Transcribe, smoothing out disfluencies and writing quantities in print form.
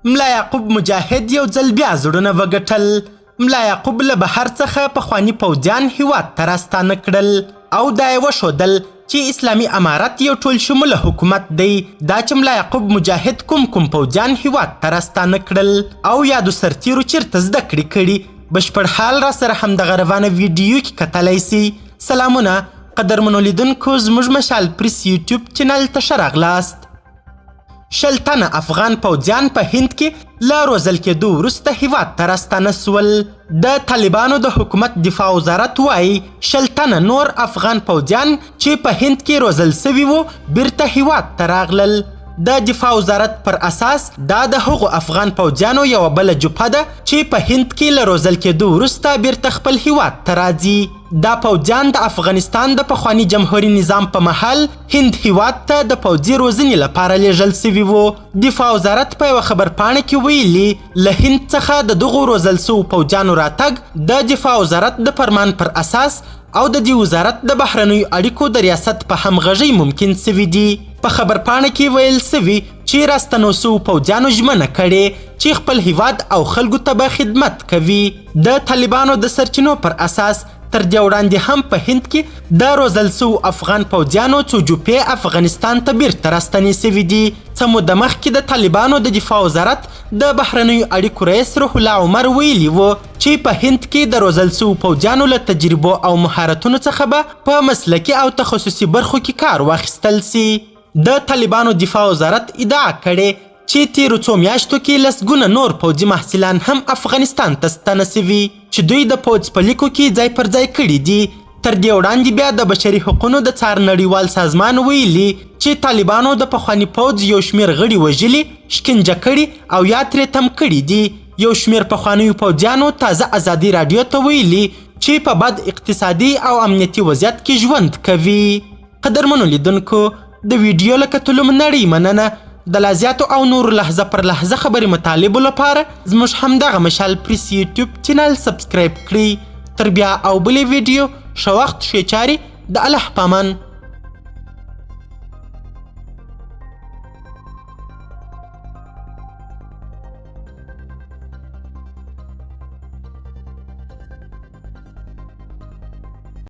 ملا یعقوب مجاهد یو ځل بیا زړونه وګټل. ملا یعقوب له بهر څخه پخواني پوځیان هیواد ته راستانه کړل او دا یې وښودل چې اسلامي امارت یو ټول شموله حکومت دی. دا چې ملا یعقوب مجاهد کوم پوځیان هیواد ته راستانه کړل او یادو سرتیرو چیرته زده کړې کړي، بشپړ حال را سره همدغه روانه ویډیو کې کتلی سي. سلامونه قدرمنو لیدونکو، زموږ مشال پریس یوټیوب چینل ته ښه راغلاست. 100 تنه افغان پوځیان په هند کې له روزل کېدو وروسته هیواد ته راستانه سول. د طالبانو د حکومت دفاع وزارت وایي 100 تنه نور افغان پوځیان چې په هند کې روزل سوي وو بیرته هیواد ته راغلل. د دفاع وزارت پر اساس دا د هغو افغان پوځیانو یوه بله جبهه ده چې په هند کې له روزل کېدو وروسته بیرته خپل هیواد ته راځي. دا پوځیان د افغانستان د پخواني جمهوري نظام په مهال هند هیواد ته د پوځي روزنې لپاره لیږل سوي وو. دفاع وزارت په یوه خبرپاڼه کې ویلي له هند څخه د دغو روزل سوو پوځیانو راتګ د دفاع وزارت د فرمان پر اساس او د دې وزارت د بهرنیو اړیکو د ریاست په همغږۍ ممکن سوي دي. په خبرپاڼه کې ویل سوي چې راستنو سوو پوځیانو ژمنه کړې چې خپل هیواد او خلکو ته به خدمت کوي. د طالبانو د سرچینو پر اساس تر دې وړاندې هم په هند کې د روزل سوو افغان پوځیانو څو جوپې افغانستان ته بیرته راستنې سوي دي. څه موده مخکې د طالبانو د دفاع وزارت د بهرنیو اړیکو رئیس روح الله عمر ویلي و چې په هند کې د روزل سوو پوځیانو له تجربو او مهارتونو څخه به په مسلکي او تخصصي برخو کې کار واخیستل سي. د طالبانو دفاع وزارت ادعا کړې چې تیرو څو میاشتو کې لسګونه نور پوځي محصلان هم افغانستان ته ستانه سوي چې دوی د پوځ په لیکو کې ځای پر ځای کړي دي. تر دې وړاندې بیا د بشري حقوقو د څار نړیوال سازمان ویلي چې طالبانو د پخواني پوځ یو شمېر غړي وژلي، شکنجه کړي او یا ترې تم کړي دي. یو شمېر پخوانیو پوځیانو تازه ازادي راډیو ته ویلي چې په بد اقتصادي او امنیتي وضعیت کې ژوند کوي. قدرمنو لیدونکو، د ویډیو له کتلو نړۍ مننه. د لا زیاتو او نورو لحظه پر لحظه خبرې مطالبو لپاره زموږ همدغه مشال پریس یوټیوب چینل سبسکرایب کړئ. تر بیا او بلې ویډیو ښه وخت ښې چارې. د الله په امان.